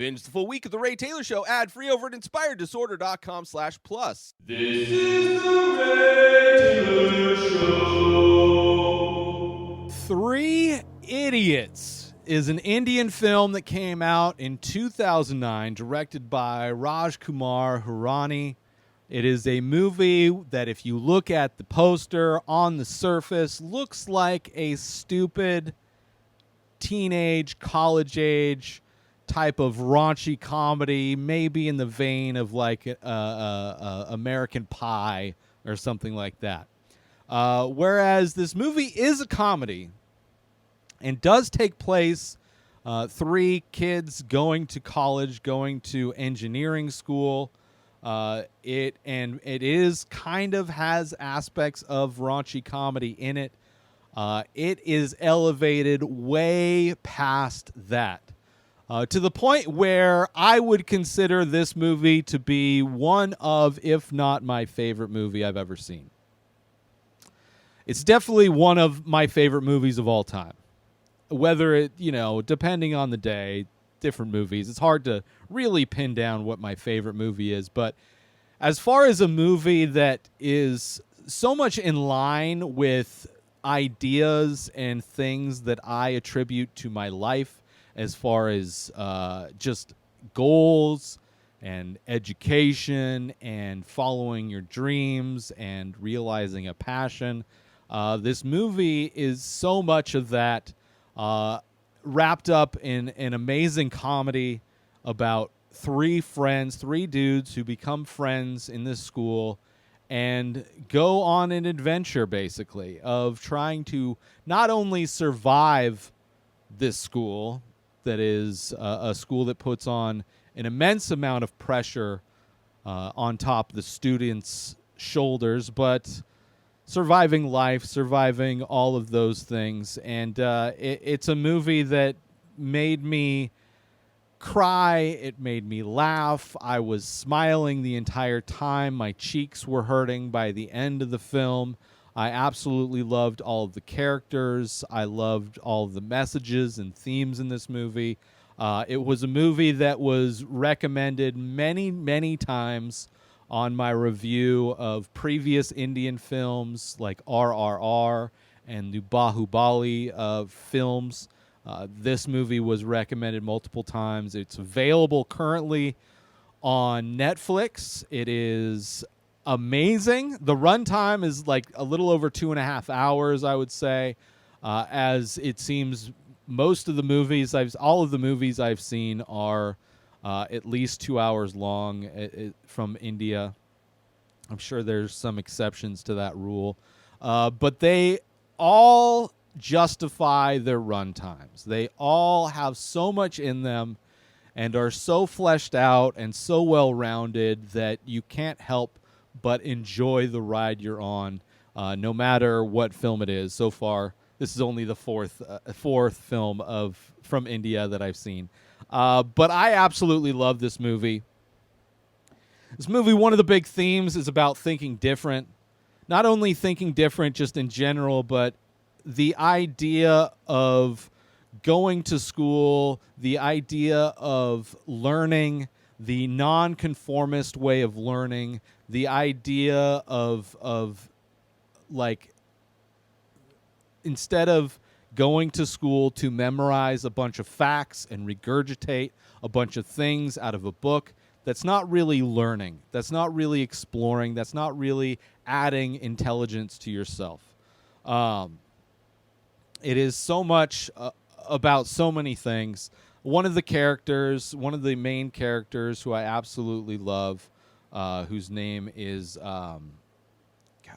Binge the full week of The Ray Taylor Show ad-free over at inspireddisorder.com/plus. This is The Ray Taylor Show. Three Idiots is an Indian film that came out in 2009, directed by Rajkumar Hirani. It is a movie that, if you look at the poster on the surface, looks like a stupid teenage, college-age type of raunchy comedy, maybe in the vein of like American Pie or something like that. Whereas this movie is a comedy and does take place three kids going to college, going to engineering school. It is kind of has aspects of raunchy comedy in it. It is elevated way past that. To the point where I would consider this movie to be one of, if not my favorite movie I've ever seen. It's definitely one of my favorite movies of all time. Whether it, depending on the day, different movies. It's hard to really pin down what my favorite movie is. But as far as a movie that is so much in line with ideas and things that I attribute to my life, as far as just goals and education and following your dreams and realizing a passion. This movie is so much of that, wrapped up in an amazing comedy about three dudes who become friends in this school and go on an adventure, basically, of trying to not only survive this school, that is a school that puts on an immense amount of pressure on top of the students' shoulders, but surviving life, surviving all of those things. And it's a movie that made me cry. It made me laugh. I was smiling the entire time. My cheeks were hurting by the end of the film. I absolutely loved all of the characters. I loved all of the messages and themes in this movie. It was a movie that was recommended many, many times on my review of previous Indian films like RRR and the Bahubali films. This movie was recommended multiple times. It's available currently on Netflix. It is amazing. The runtime is like a little over 2.5 hours, I would say. As it seems, all of the movies I've seen are at least 2 hours long from India. I'm sure there's some exceptions to that rule. But they all justify their runtimes. They all have so much in them and are so fleshed out and so well-rounded that you can't help but enjoy the ride you're on, no matter what film it is. So far, this is only the fourth film from India that I've seen. But I absolutely love this movie. This movie, one of the big themes is about thinking different. Not only thinking different just in general, but the idea of going to school, the idea of learning, the nonconformist way of learning, the idea of like, instead of going to school to memorize a bunch of facts and regurgitate a bunch of things out of a book, that's not really learning. That's not really exploring. That's not really adding intelligence to yourself. It is so much about so many things. One of the main characters who I absolutely love, whose name is, God,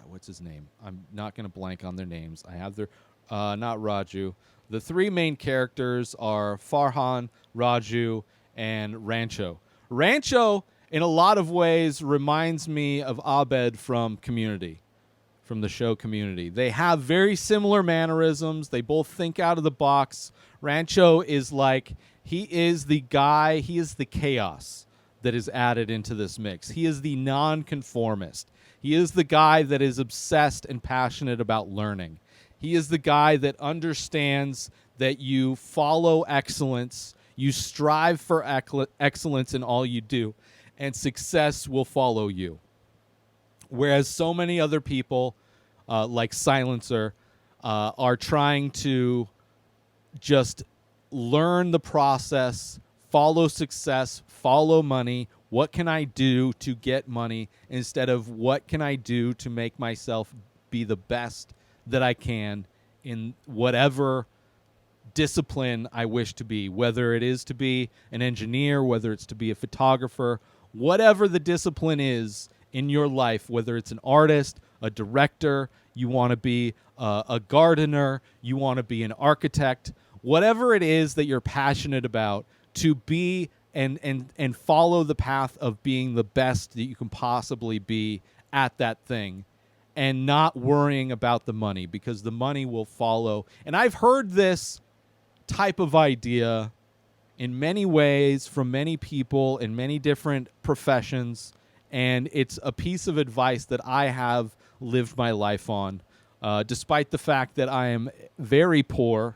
what's his name? I'm not going to blank on their names. I have their, not Raju. The three main characters are Farhan, Raju, and Rancho. Rancho, in a lot of ways, reminds me of Abed from Community, from the show Community. They have very similar mannerisms. They both think out of the box. Rancho is like, he is the chaos that is added into this mix. He is the nonconformist. He is the guy that is obsessed and passionate about learning. He is the guy that understands that you follow excellence, You strive for excellence in all you do, and success will follow you. Whereas so many other people, like Silencer, are trying to just learn the process, follow success, follow money. What can I do to get money instead of what can I do to make myself be the best that I can in whatever discipline I wish to be, whether it is to be an engineer, whether it's to be a photographer, whatever the discipline is in your life, whether it's an artist, a director, you want to be a gardener, you want to be an architect, whatever it is that you're passionate about, to be and follow the path of being the best that you can possibly be at that thing, and not worrying about the money, because the money will follow. And I've heard this type of idea in many ways from many people in many different professions, and it's a piece of advice that I have lived my life on. Despite the fact that I am very poor,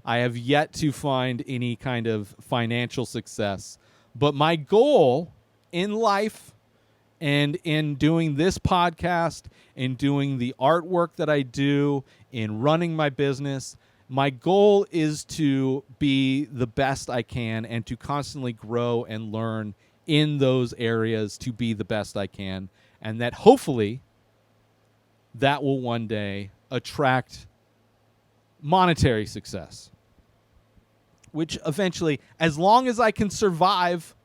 I have yet to find any kind of financial success. But my goal in life and in doing this podcast, in doing the artwork that I do, in running my business, my goal is to be the best I can and to constantly grow and learn in those areas to be the best I can. And that hopefully that will one day attract monetary success, which eventually, as long as I can survive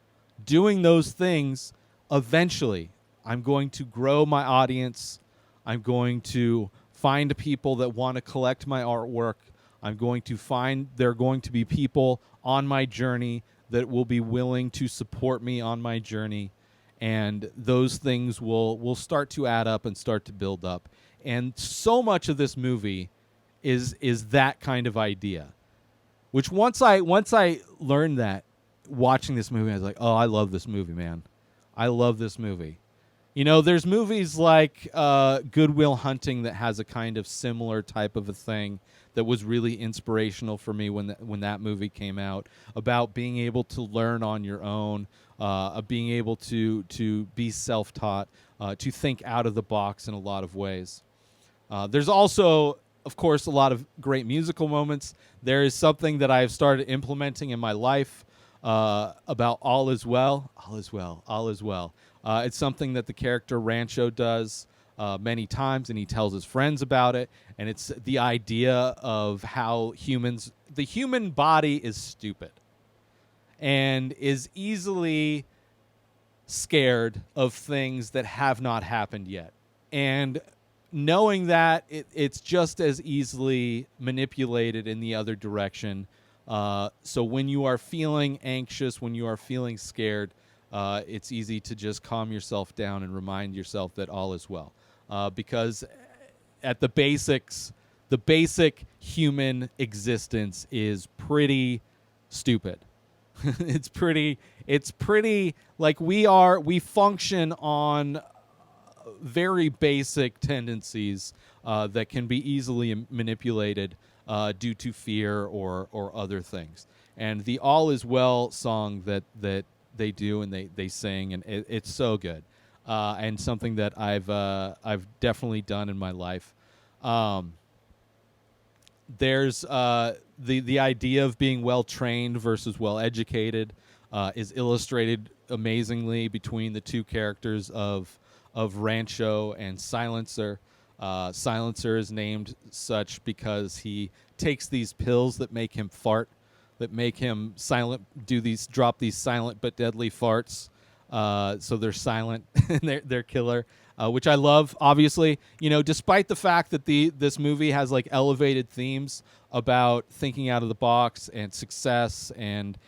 doing those things, eventually I'm going to grow my audience. I'm going to find people that want to collect my artwork. I'm going to find there are going to be people on my journey that will be willing to support me on my journey. And those things will start to add up and start to build up. And so much of this movie is that kind of idea. Which once I learned that, watching this movie, I was like, oh, I love this movie, man. I love this movie. You know, there's movies like Good Will Hunting that has a kind of similar type of a thing that was really inspirational for me when that movie came out, about being able to learn on your own, being able to be self-taught, to think out of the box in a lot of ways. There's also, of course, a lot of great musical moments. There is something that I've started implementing in my life about All Is Well. All is well. All is well. It's something that the character Rancho does many times, and he tells his friends about it. And it's the idea of how the human body is stupid and is easily scared of things that have not happened yet. And knowing that it's just as easily manipulated in the other direction. So when you are feeling anxious, when you are feeling scared, it's easy to just calm yourself down and remind yourself that all is well. Because at the basics, the basic human existence is pretty stupid. It's pretty like we function on very basic tendencies that can be easily manipulated due to fear or other things. And the All Is Well song that they do and they sing, and it's so good, and something that I've definitely done in my life. There's the idea of being well trained versus well educated is illustrated amazingly between the two characters of Rancho and Silencer. Silencer is named such because he takes these pills that make him fart, that make him silent, drop these silent but deadly farts. So they're silent and they're killer, which I love. Obviously, you know, despite the fact that this movie has like elevated themes about thinking out of the box and success and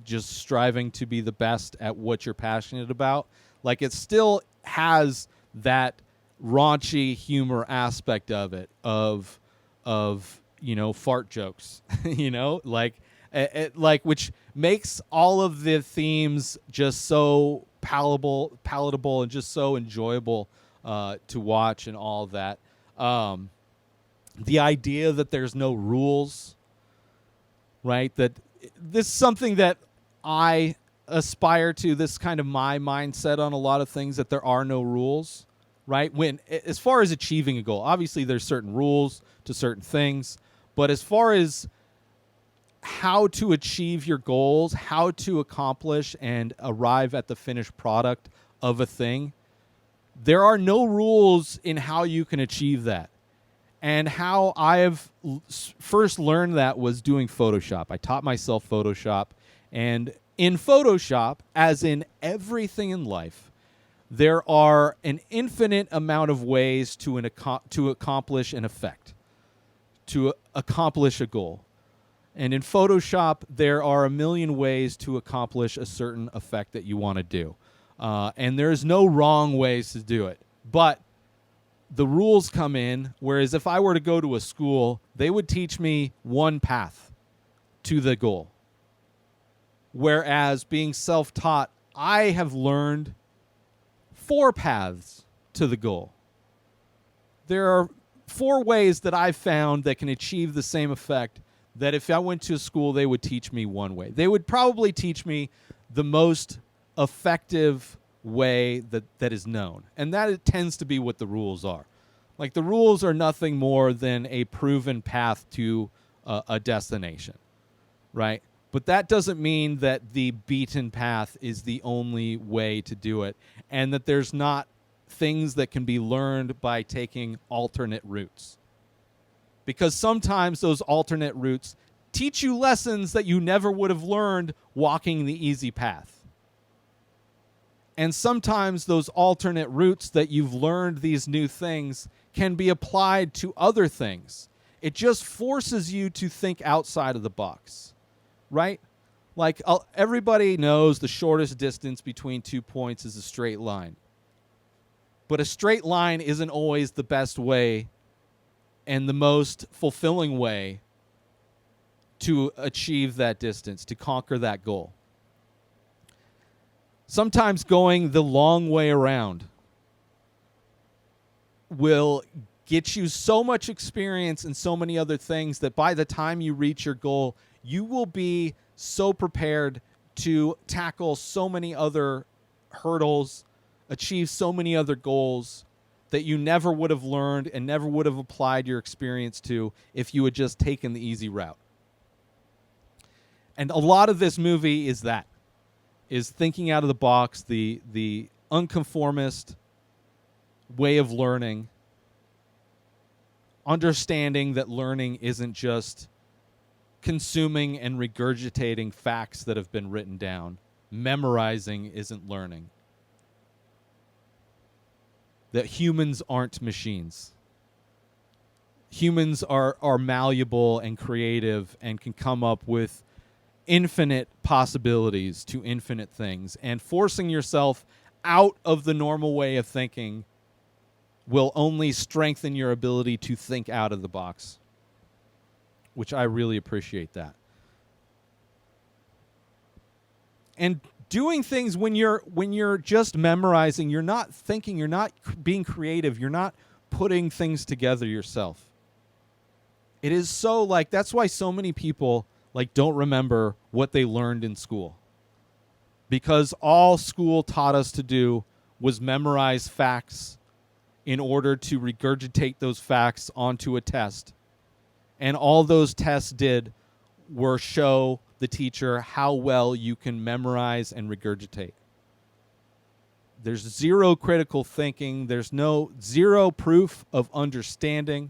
just striving to be the best at what you're passionate about, like it still has that raunchy humor aspect of it, of you know, fart jokes, you know, like which makes all of the themes just so palatable and just so enjoyable to watch and all of that. The idea that there's no rules, right? That this is something that I aspire to, this kind of my mindset on a lot of things, that there are no rules, right? When, as far as achieving a goal, obviously there's certain rules to certain things, but as far as how to achieve your goals, how to accomplish and arrive at the finished product of a thing, there are no rules in how you can achieve that. And how I have first learned that was doing Photoshop. I taught myself Photoshop, and in Photoshop, as in everything in life, there are an infinite amount of ways to accomplish an effect, to accomplish a goal. And in Photoshop, there are a million ways to accomplish a certain effect that you want to do. And there's no wrong ways to do it. But the rules come in, whereas if I were to go to a school, they would teach me one path to the goal. Whereas being self-taught, I have learned 4 paths to the goal. There are 4 ways that I've found that can achieve the same effect that if I went to a school, they would teach me one way. They would probably teach me the most effective way that is known. And that it tends to be what the rules are. Like, the rules are nothing more than a proven path to a destination, right? But that doesn't mean that the beaten path is the only way to do it, and that there's not things that can be learned by taking alternate routes. Because sometimes those alternate routes teach you lessons that you never would have learned walking the easy path. And sometimes those alternate routes that you've learned these new things can be applied to other things. It just forces you to think outside of the box, right? Like, everybody knows the shortest distance between 2 points is a straight line. But a straight line isn't always the best way and the most fulfilling way to achieve that distance, to conquer that goal. Sometimes going the long way around will get you so much experience and so many other things that by the time you reach your goal, you will be so prepared to tackle so many other hurdles, achieve so many other goals that you never would have learned and never would have applied your experience to if you had just taken the easy route. And a lot of this movie is that. Is thinking out of the box, the unconformist way of learning, understanding that learning isn't just consuming and regurgitating facts that have been written down. Memorizing isn't learning. That humans aren't machines. Humans are malleable and creative and can come up with infinite possibilities to infinite things, and forcing yourself out of the normal way of thinking will only strengthen your ability to think out of the box, which I really appreciate that. And doing things when you're just memorizing, you're not thinking, you're not being creative, you're not putting things together yourself. It is so, like, that's why so many people don't remember what they learned in school. Because all school taught us to do was memorize facts in order to regurgitate those facts onto a test. And all those tests did were show the teacher how well you can memorize and regurgitate. There's zero critical thinking. There's zero proof of understanding.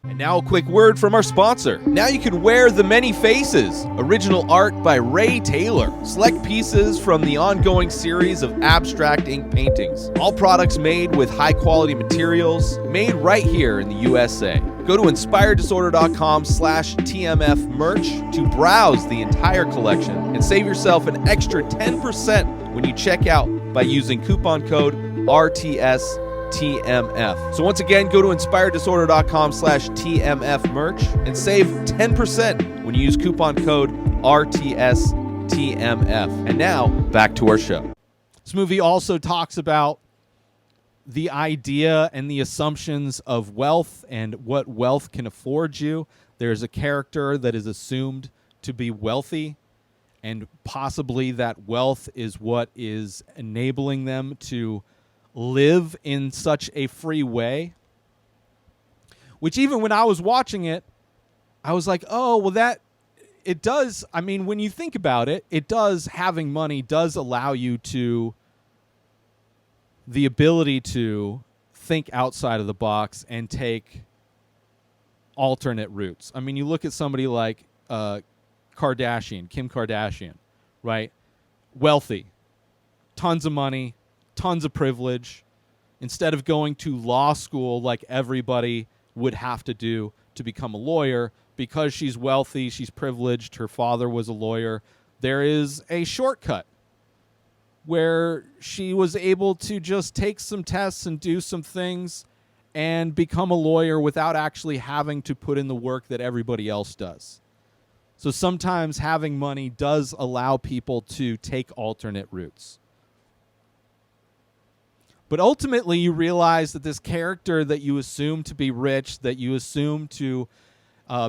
And now a quick word from our sponsor. Now you can wear the many faces. Original art by Ray Taylor. Select pieces from the ongoing series of abstract ink paintings. All products made with high quality materials, made right here in the USA. Go to inspireddisorder.com/TMF merch to browse the entire collection and save yourself an extra 10% when you check out by using coupon code RTSTMF. So once again, go to inspireddisorder.com/TMF merch and save 10% when you use coupon code RTSTMF. And now, back to our show. This movie also talks about the idea and the assumptions of wealth and what wealth can afford you. There's a character that is assumed to be wealthy and possibly that wealth is what is enabling them to live in such a free way. Which even when I was watching it, I was like, oh, well, that it does. I mean, when you think about it, it does, having money does allow you to the ability to think outside of the box and take alternate routes. I mean, you look at somebody like Kim Kardashian, right? Wealthy, tons of money, tons of privilege. Instead of going to law school like everybody would have to do to become a lawyer, because she's wealthy, she's privileged, her father was a lawyer, there is a shortcut where she was able to just take some tests and do some things and become a lawyer without actually having to put in the work that everybody else does. So sometimes having money does allow people to take alternate routes. But ultimately, you realize that this character that you assume to be rich, that you assume to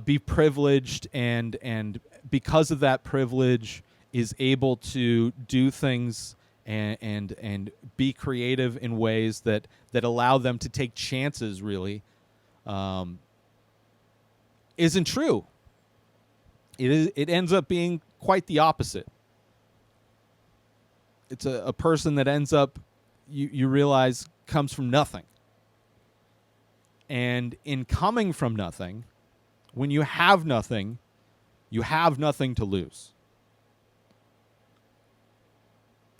be privileged, and because of that privilege is able to do things and be creative in ways that allow them to take chances, really, isn't true. It ends up being quite the opposite. It's a person that ends up, you realize, comes from nothing. And in coming from nothing, when you have nothing to lose.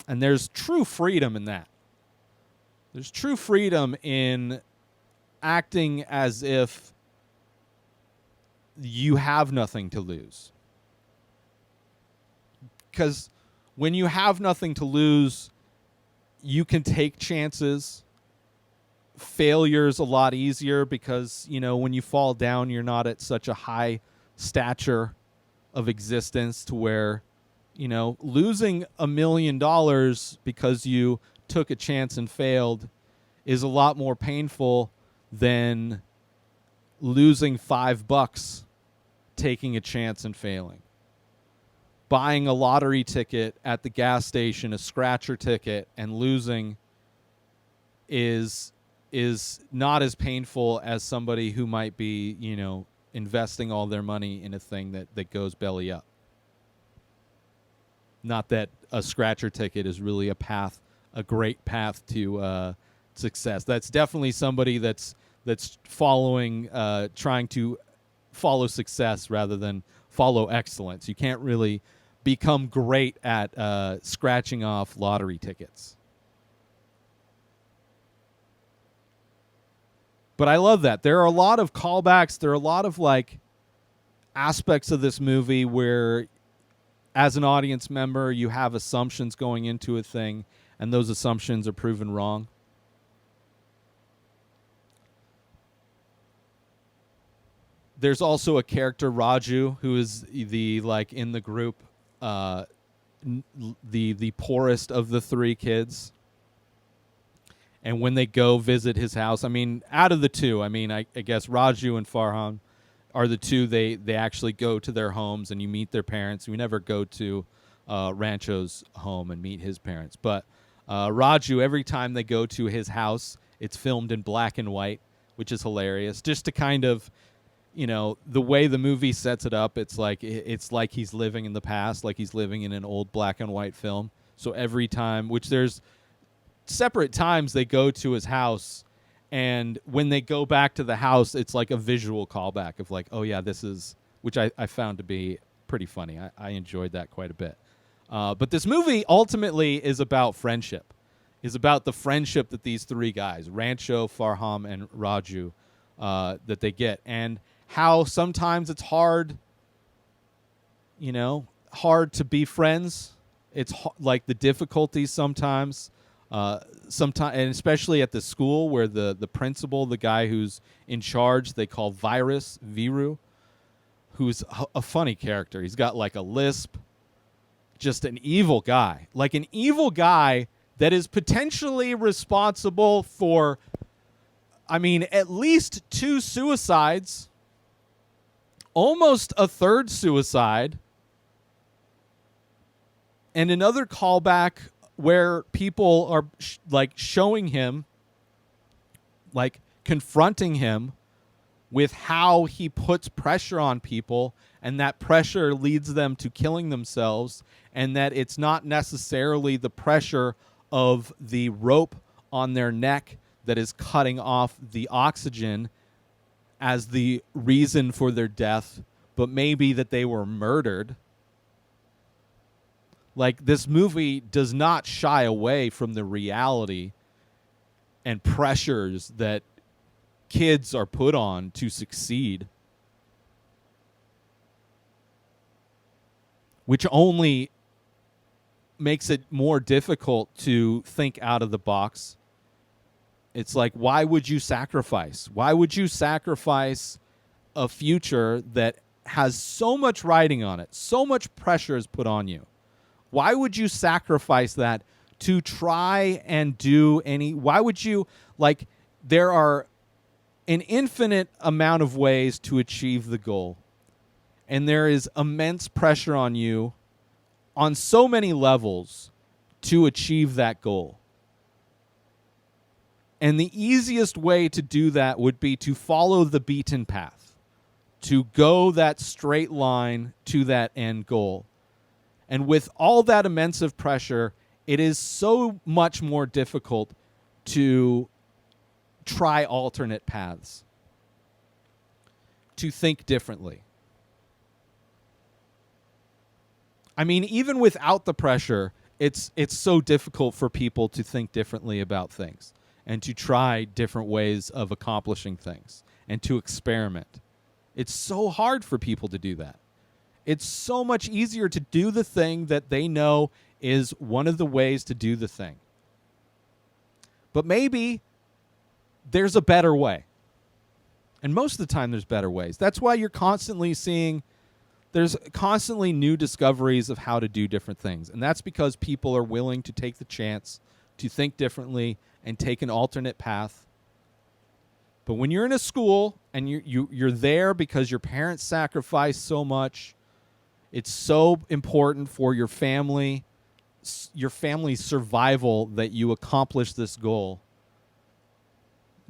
And there's true freedom in that. There's true freedom in acting as if you have nothing to lose. Because when you have nothing to lose, you can take chances. Failure's a lot easier because, when you fall down, you're not at such a high stature of existence to where, losing $1 million because you took a chance and failed is a lot more painful than losing $5 taking a chance and failing. Buying a lottery ticket at the gas station, a scratcher ticket, and losing is not as painful as somebody who might be, investing all their money in a thing that goes belly up. Not that a scratcher ticket is really a great path to success. That's definitely somebody that's following, trying to follow success rather than follow excellence. You can't really become great at scratching off lottery tickets. But I love that. There are a lot of callbacks. There are a lot of aspects of this movie where, as an audience member, you have assumptions going into a thing, and those assumptions are proven wrong. There's also a character, Raju, who is the in the group, the poorest of the three kids. And when they go visit his house, out of the two, I guess Raju and Farhan are the two. They actually go to their homes and you meet their parents. We never go to Rancho's home and meet his parents. But Raju, every time they go to his house, it's filmed in black and white, which is hilarious. Just to kind of, the way the movie sets it up, it's like he's living in the past, like he's living in an old black and white film. So every time, which there's separate times they go to his house, and when they go back to the house, it's like a visual callback of oh yeah, this is, which I found to be pretty funny. I enjoyed that quite a bit. But this movie ultimately is about friendship, is about the friendship that these three guys, Rancho, Farham, and Raju, that they get, and how sometimes it's hard, hard to be friends. It's the difficulties sometimes. Sometimes, and especially at the school where the principal, the guy who's in charge, they call Viru, who's a funny character. He's got a lisp, just an evil guy, an evil guy that is potentially responsible for, at least 2 suicides, almost a third suicide, And another callback where people are showing him, like confronting him with how he puts pressure on people, and that pressure leads them to killing themselves, and that it's not necessarily the pressure of the rope on their neck that is cutting off the oxygen as the reason for their death, but maybe that they were murdered. Like, this movie does not shy away from the reality and pressures that kids are put on to succeed, which only makes it more difficult to think out of the box. It's like, why would you sacrifice? Why would you sacrifice a future that has so much riding on it, so much pressure is put on you? Why would you sacrifice that to try and do any? Why would you, like, there are an infinite amount of ways to achieve the goal, and there is immense pressure on you on so many levels to achieve that goal. And the easiest way to do that would be to follow the beaten path, to go that straight line to that end goal. And with all that immense of pressure, it is so much more difficult to try alternate paths, to think differently. I mean, even without the pressure, it's so difficult for people to think differently about things and to try different ways of accomplishing things and to experiment. It's so hard for people to do that. It's so much easier to do the thing that they know is one of the ways to do the thing. But maybe there's a better way. And most of the time there's better ways. That's why you're constantly seeing, there's constantly new discoveries of how to do different things. And that's because people are willing to take the chance to think differently and take an alternate path. But when you're in a school and you're there because your parents sacrificed so much, it's so important for your family's survival that you accomplish this goal,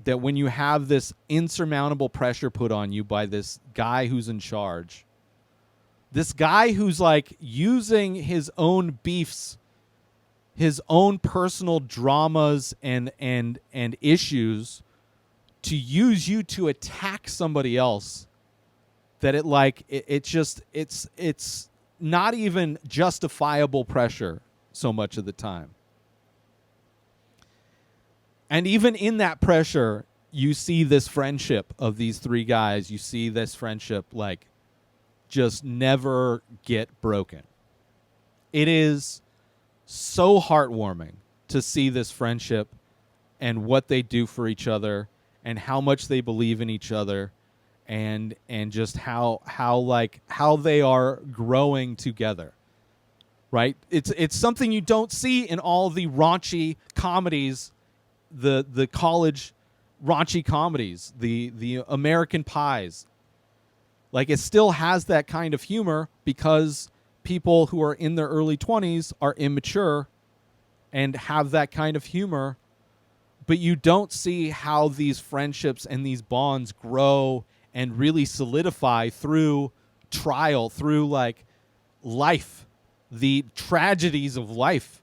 that when you have this insurmountable pressure put on you by this guy who's in charge, this guy who's like using his own beefs, his own personal dramas and issues to use you to attack somebody else, that it's not even justifiable pressure so much of the time. And even in that pressure, you see this friendship of these three guys. You see this friendship like just never get broken. It is so heartwarming to see this friendship and what they do for each other and how much they believe in each other, and just how they are growing together. Right? It's something you don't see in all the raunchy comedies, the college raunchy comedies, the American Pies. Like, it still has that kind of humor because people who are in their early 20s are immature and have that kind of humor, but you don't see how these friendships and these bonds grow and really solidify through trial, through like life, the tragedies of life.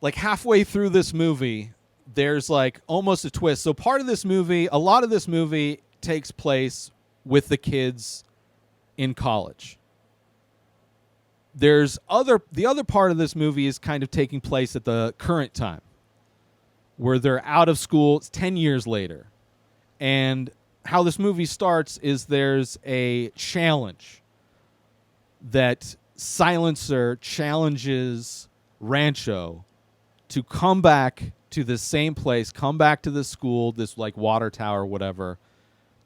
Like, halfway through this movie, there's like almost a twist. So part of this movie, a lot of this movie takes place with the kids in college. The other part of this movie is kind of taking place at the current time, where they're out of school. It's 10 years later. And how this movie starts is there's a challenge that Silencer challenges Rancho to come back to the same place, come back to the school, this like water tower, whatever,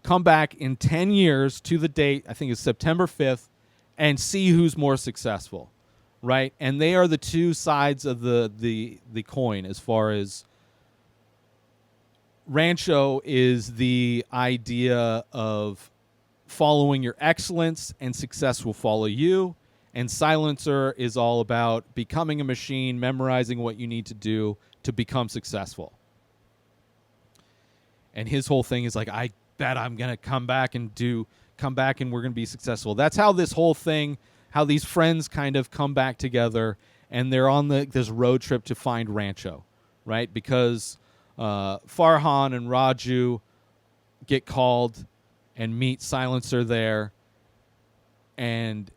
come back in 10 years to the date, I think it's September 5th, and see who's more successful, right? And they are the two sides of the coin, as far as Rancho is the idea of following your excellence, and success will follow you. And Silencer is all about becoming a machine, memorizing what you need to do to become successful. And his whole thing is like, I bet I'm going to come back and we're going to be successful. That's how this whole thing, how these friends kind of come back together, and they're on this road trip to find Rancho, right? Because Farhan and Raju get called and meet Silencer there, and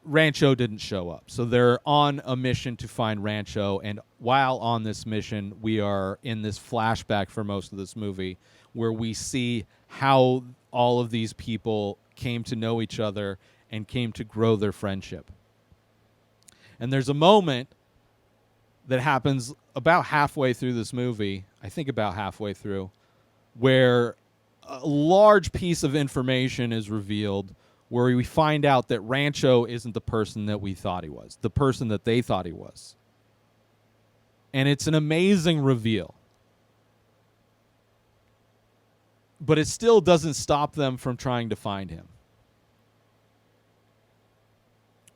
Rancho didn't show up. So they're on a mission to find Rancho, and while on this mission, we are in this flashback for most of this movie where we see how all of these people came to know each other and came to grow their friendship. And there's a moment that happens about halfway through this movie, I think about halfway through, where a large piece of information is revealed, where we find out that Rancho isn't the person that we thought he was, the person that they thought he was. And it's an amazing reveal. But it still doesn't stop them from trying to find him.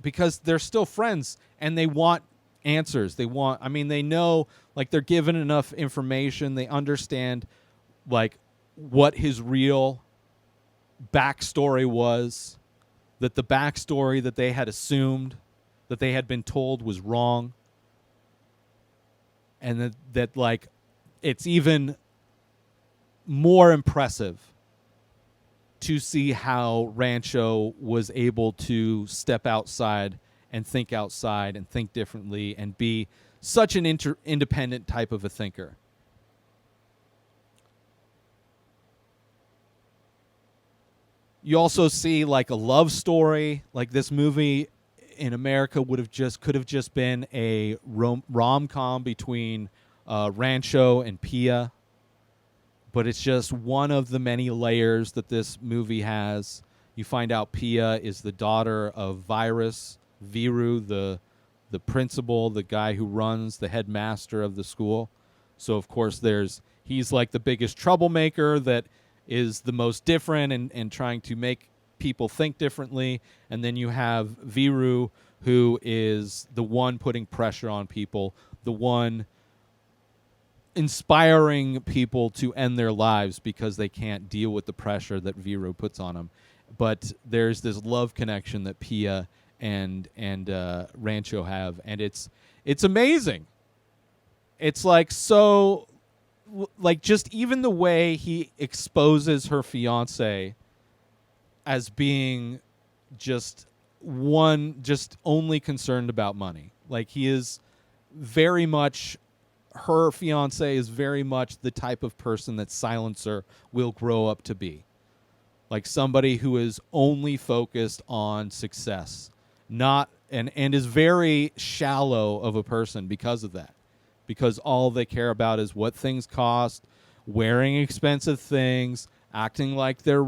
Because they're still friends, and they want answers. They know, like, they're given enough information. They understand, like, what his real backstory was, that the backstory that they had assumed, that they had been told was wrong, and that like, it's even more impressive to see how Rancho was able to step outside and think differently and be such an independent type of a thinker. You also see like a love story. Like, this movie in America could have just been a rom-com between Rancho and Pia. But it's just one of the many layers that this movie has. You find out Pia is the daughter of Viru, the principal, the guy who runs, the headmaster of the school. So, of course, he's like the biggest troublemaker that is the most different and trying to make people think differently. And then you have Viru, who is the one putting pressure on people, the one inspiring people to end their lives because they can't deal with the pressure that Viru puts on them. But there's this love connection that Pia and Rancho have, and it's amazing. It's like, so, like, just even the way he exposes her fiance as being just only concerned about money. Like, he is very much, her fiance is very much the type of person that Silencer will grow up to be. Like, somebody who is only focused on success, and is very shallow of a person because of that. Because all they care about is what things cost, wearing expensive things, acting like they're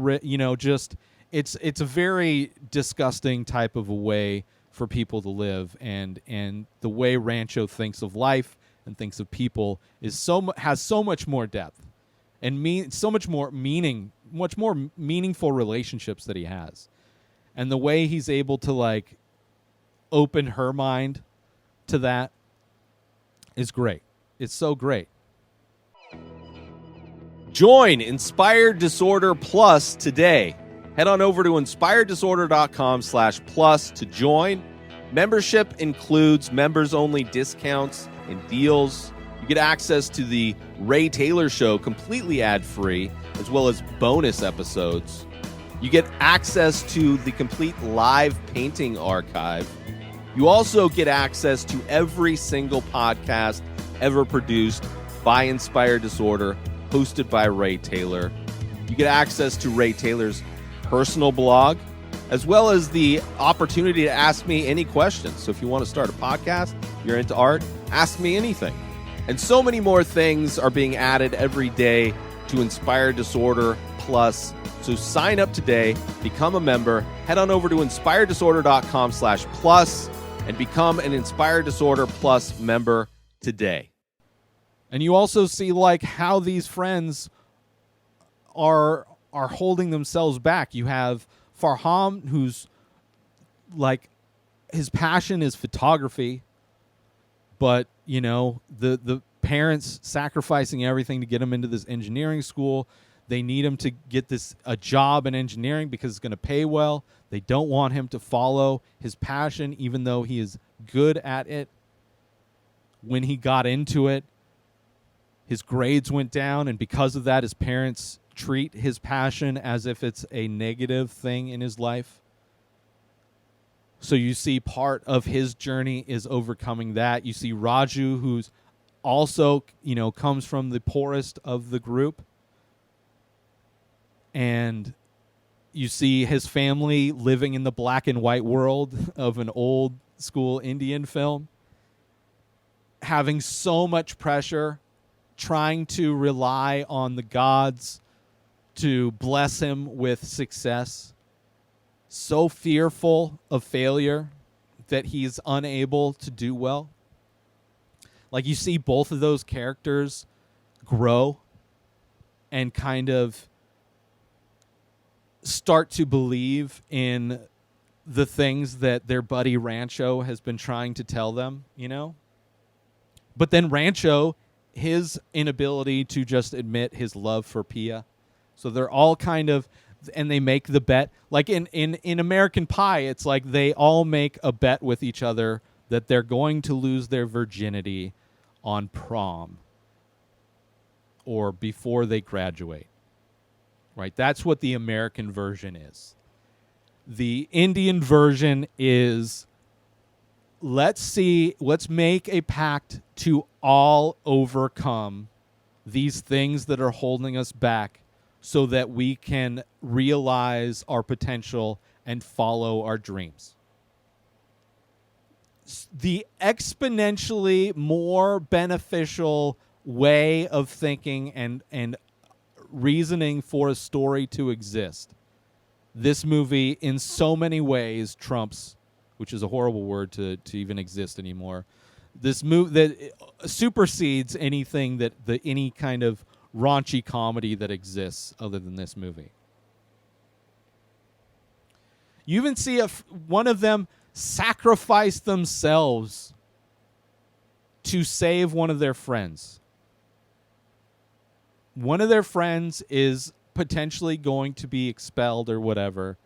it's a very disgusting type of a way for people to live, and the way Rancho thinks of life and thinks of people has so much more depth and much more meaningful relationships that he has. And the way he's able to, like, open her mind to that is great. It's so great. Join Inspired Disorder Plus today. Head on over to inspireddisorder.com/plus to join. Membership includes members-only discounts and deals. You get access to the Ray Taylor Show completely ad-free, as well as bonus episodes. You get access to the complete live painting archive. You also get access to every single podcast ever produced by Inspired Disorder, hosted by Ray Taylor. You get access to Ray Taylor's personal blog, as well as the opportunity to ask me any questions. So if you want to start a podcast, you're into art, ask me anything. And so many more things are being added every day to Inspired Disorder Plus. So sign up today, become a member, head on over to inspireddisorder.com/plus and become an Inspired Disorder Plus member today. And you also see, like, how these friends are are holding themselves back. You have Farham, who's like, his passion is photography, but the parents sacrificing everything to get him into this engineering school. They need him to get a job in engineering because it's going to pay well. They don't want him to follow his passion, even though he is good at it. When he got into it, his grades went down, and because of that, his parents treat his passion as if it's a negative thing in his life. So you see part of his journey is overcoming that. You see Raju, who's also, comes from the poorest of the group. And you see his family living in the black and white world of an old school Indian film, having so much pressure, trying to rely on the gods to bless him with success, so fearful of failure that he's unable to do well. Like, you see both of those characters grow and kind of start to believe in the things that their buddy Rancho has been trying to tell them, But then Rancho, his inability to just admit his love for Pia. So they're all kind of, and they make the bet. Like in American Pie, it's like they all make a bet with each other that they're going to lose their virginity on prom or before they graduate. Right? That's what the American version is. The Indian version is, let's make a pact to all overcome these things that are holding us back so that we can realize our potential and follow our dreams. The exponentially more beneficial way of thinking and reasoning for a story to exist. This movie, in so many ways, trumps, which is a horrible word to even exist anymore. This movie that supersedes anything that any kind of raunchy comedy that exists other than this movie. You even see one of them sacrifice themselves to save one of their friends. One of their friends is potentially going to be expelled or whatever,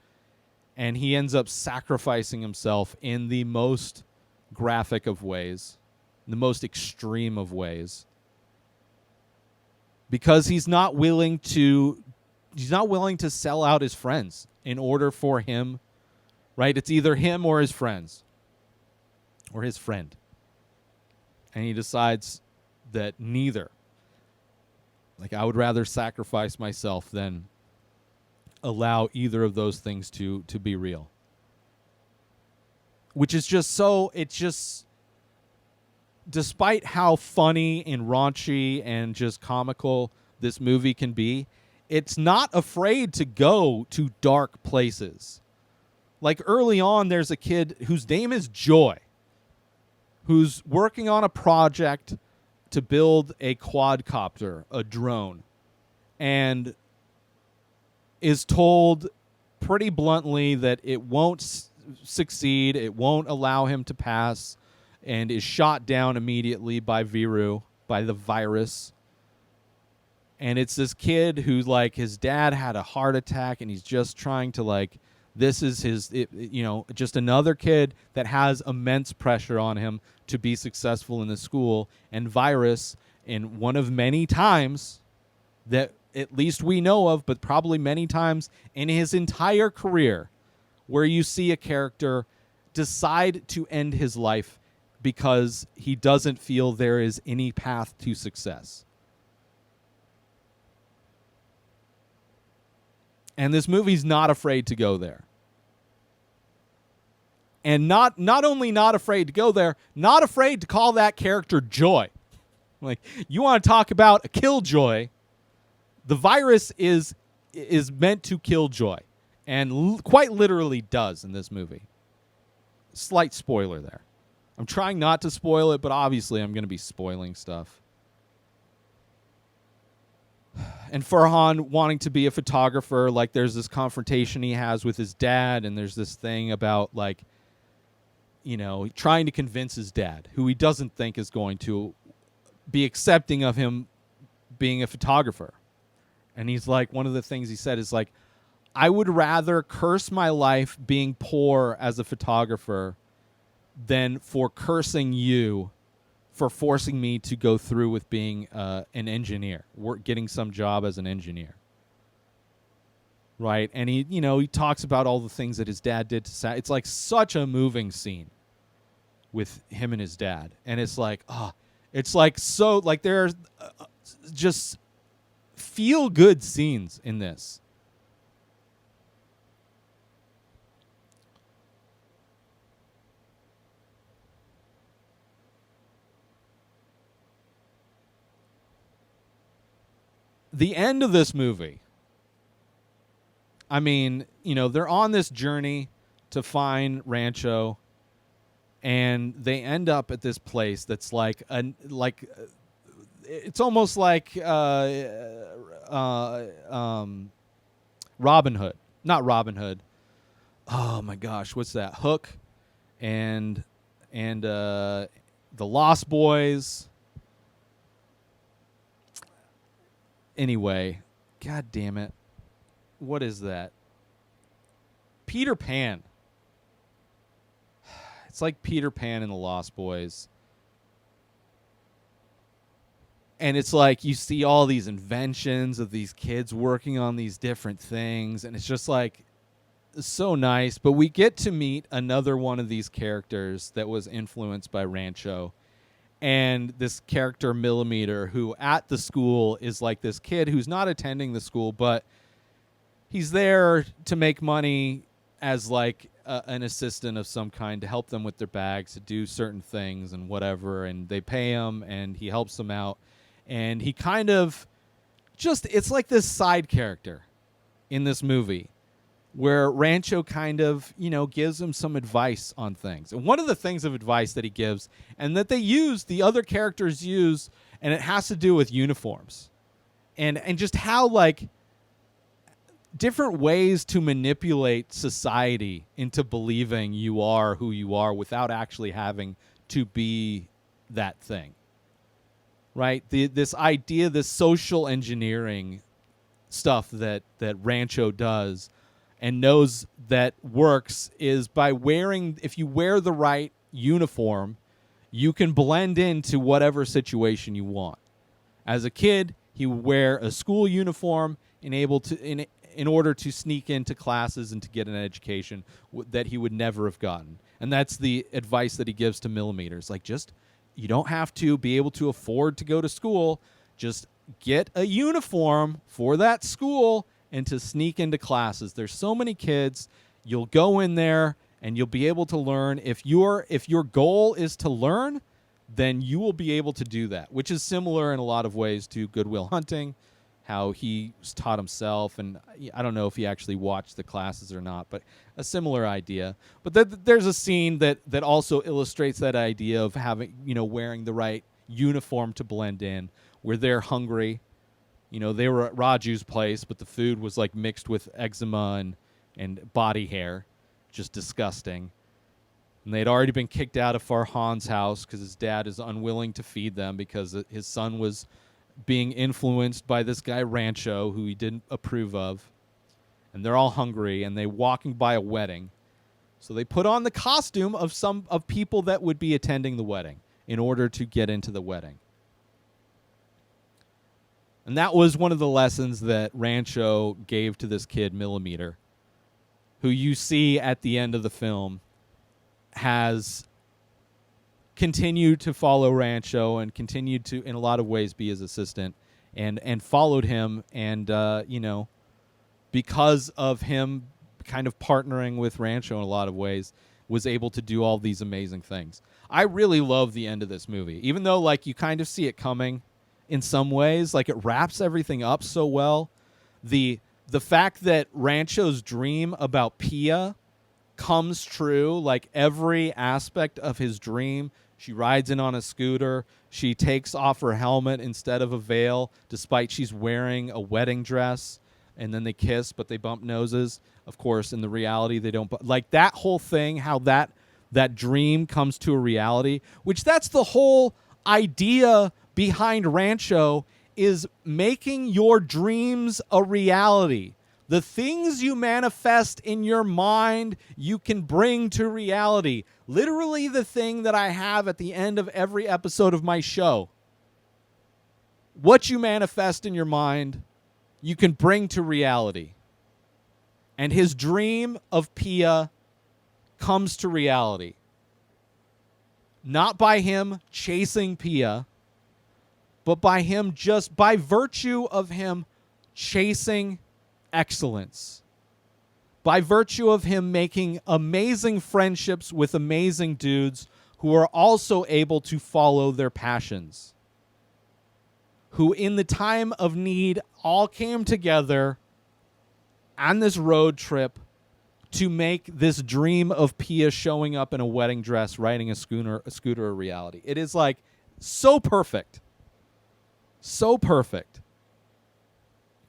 and he ends up sacrificing himself in the most graphic of ways, the most extreme of ways, because he's not willing to sell out his friends in order for him, right? It's either him or his friends or his friend. And he decides that neither. Like, I would rather sacrifice myself than allow either of those things to be real. Which is just despite how funny and raunchy and just comical this movie can be, it's not afraid to go to dark places. Like, early on, there's a kid whose name is Joy, who's working on a project to build a quadcopter, a drone, and is told pretty bluntly that it won't succeed, it won't allow him to pass, and is shot down immediately by Viru, by the virus. And it's this kid who, like, his dad had a heart attack, and he's just trying to, like, this is just another kid that has immense pressure on him to be successful in the school. And Virus, in one of many times that at least we know of, but probably many times in his entire career, where you see a character decide to end his life because he doesn't feel there is any path to success. And this movie's not afraid to go there. And not only not afraid to go there, not afraid to call that character Joy. Like, you want to talk about a killjoy, the virus is meant to kill Joy. And quite literally does in this movie. Slight spoiler there. I'm trying not to spoil it, but obviously I'm going to be spoiling stuff. and Farhan wanting to be a photographer, like there's this confrontation he has with his dad, and there's this thing about like, you know, trying to convince his dad, who he doesn't think is going to be accepting of him being a photographer. And he's like, one of the things he said is like, I would rather curse my life being poor as a photographer than for cursing you for forcing me to go through with being an engineer, getting some job as an engineer. Right? And he, you know, he talks about all the things that his dad did to Sam. It's like such a moving scene with him and his dad. And it's like, it's like so, like there's just feel good scenes in this. The end of this movie, I mean, you know, they're on this journey to find Rancho, and they end up at this place that's like it's almost like Robin Hood. Not Robin Hood. Oh my gosh, what's that? Hook and the Lost Boys. Anyway, god damn it. What is that? Peter Pan. It's like Peter Pan and the Lost Boys. And it's like you see all these inventions of these kids working on these different things, and it's just like so nice. But we get to meet another one of these characters that was influenced by Rancho. And this character, Millimeter, who at the school is like this kid who's not attending the school, but he's there to make money as like an assistant of some kind to help them with their bags, to do certain things and whatever. And they pay him and he helps them out. And he kind of just, it's like this side character in this movie where Rancho kind of, you know, gives him some advice on things. And one of the things of advice that he gives and that they use, the other characters use, and it has to do with uniforms. And just how, like, different ways to manipulate society into believing you are who you are without actually having to be that thing. Right? This idea, this social engineering stuff that Rancho does and knows that works is by wearing, if you wear the right uniform, you can blend into whatever situation you want. As a kid, he would wear a school uniform in order to sneak into classes and to get an education that he would never have gotten. And that's the advice that he gives to Millimeters. Like, just, you don't have to be able to afford to go to school. Just get a uniform for that school and to sneak into classes. There's so many kids. You'll go in there and you'll be able to learn. If your goal is to learn, then you will be able to do that, which is similar in a lot of ways to Good Will Hunting, how he was taught himself. And I don't know if he actually watched the classes or not, but a similar idea. But there's a scene that also illustrates that idea of having, you know, wearing the right uniform to blend in, where they're hungry. You know, they were at Raju's place, but the food was like mixed with eczema and body hair. Just disgusting. And they'd already been kicked out of Farhan's house because his dad is unwilling to feed them because his son was being influenced by this guy Rancho, who he didn't approve of. And they're all hungry, and they're walking by a wedding. So they put on the costume of people that would be attending the wedding in order to get into the wedding. And that was one of the lessons that Rancho gave to this kid, Millimeter, who you see at the end of the film has continued to follow Rancho and continued to, in a lot of ways, be his assistant and followed him. And, you know, because of him kind of partnering with Rancho in a lot of ways, was able to do all these amazing things. I really love the end of this movie, even though, like, you kind of see it coming in some ways. Like, it wraps everything up so well. The fact that Rancho's dream about Pia comes true, like every aspect of his dream She rides in on a scooter. She takes off her helmet instead of a veil, despite she's wearing a wedding dress. And then they kiss, but they bump noses. Of course, in the reality, they don't. Like that whole thing, how that dream comes to a reality, which that's the whole idea behind Rancho, is making your dreams a reality. The things you manifest in your mind, you can bring to reality. Literally the thing that I have at the end of every episode of my show. What you manifest in your mind, you can bring to reality. And his dream of Pia comes to reality. Not by him chasing Pia, but by him just by virtue of him chasing excellence. By virtue of him making amazing friendships with amazing dudes who are also able to follow their passions. Who in the time of need all came together on this road trip to make this dream of Pia showing up in a wedding dress, riding a scooter a reality. It is like so perfect. So perfect.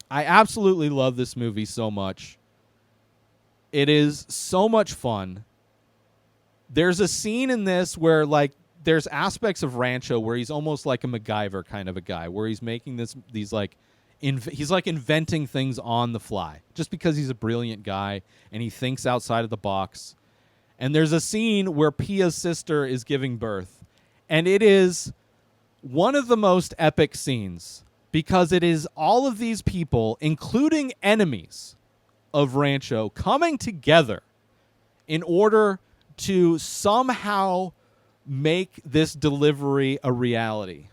I absolutely love this movie so much. It is so much fun. There's a scene in this where, like, there's aspects of Rancho where he's almost like a MacGyver kind of a guy, where he's making he's like inventing things on the fly, just because he's a brilliant guy and he thinks outside of the box. And there's a scene where Pia's sister is giving birth, and it is one of the most epic scenes, because it is all of these people, including enemies of Rancho, coming together in order to somehow make this delivery a reality.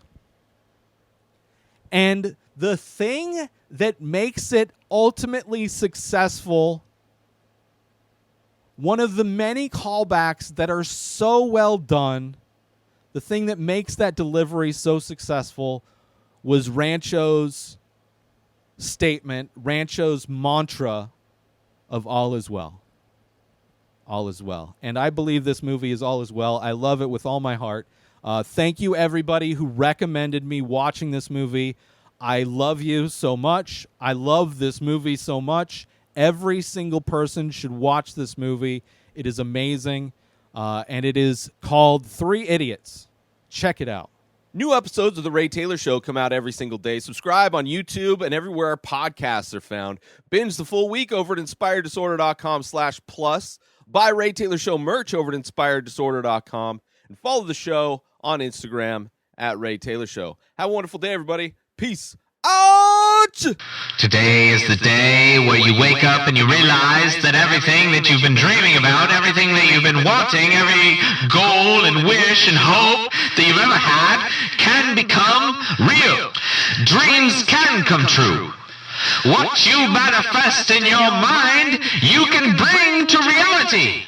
And the thing that makes it ultimately successful, one of the many callbacks that are so well done, the thing that makes that delivery so successful was Rancho's statement, Rancho's mantra of all is well. All is well. And I believe this movie is all is well. I love it with all my heart. Thank you, everybody who recommended me watching this movie. I love you so much. I love this movie so much. Every single person should watch this movie. It is amazing. And it is called 3 Idiots. Check it out. New episodes of The Ray Taylor Show come out every single day. Subscribe on YouTube and everywhere our podcasts are found. Binge the full week over at inspireddisorder.com/plus. Buy Ray Taylor Show merch over at inspireddisorder.com. And follow the show on Instagram at Ray Taylor Show. Have a wonderful day, everybody. Peace out! Today is the day where you wake up and you realize that everything that you've been dreaming about, everything that you've been wanting, every goal and wish and hope that you've ever had can become real. Dreams can come true. What you manifest in your mind, you can bring to reality.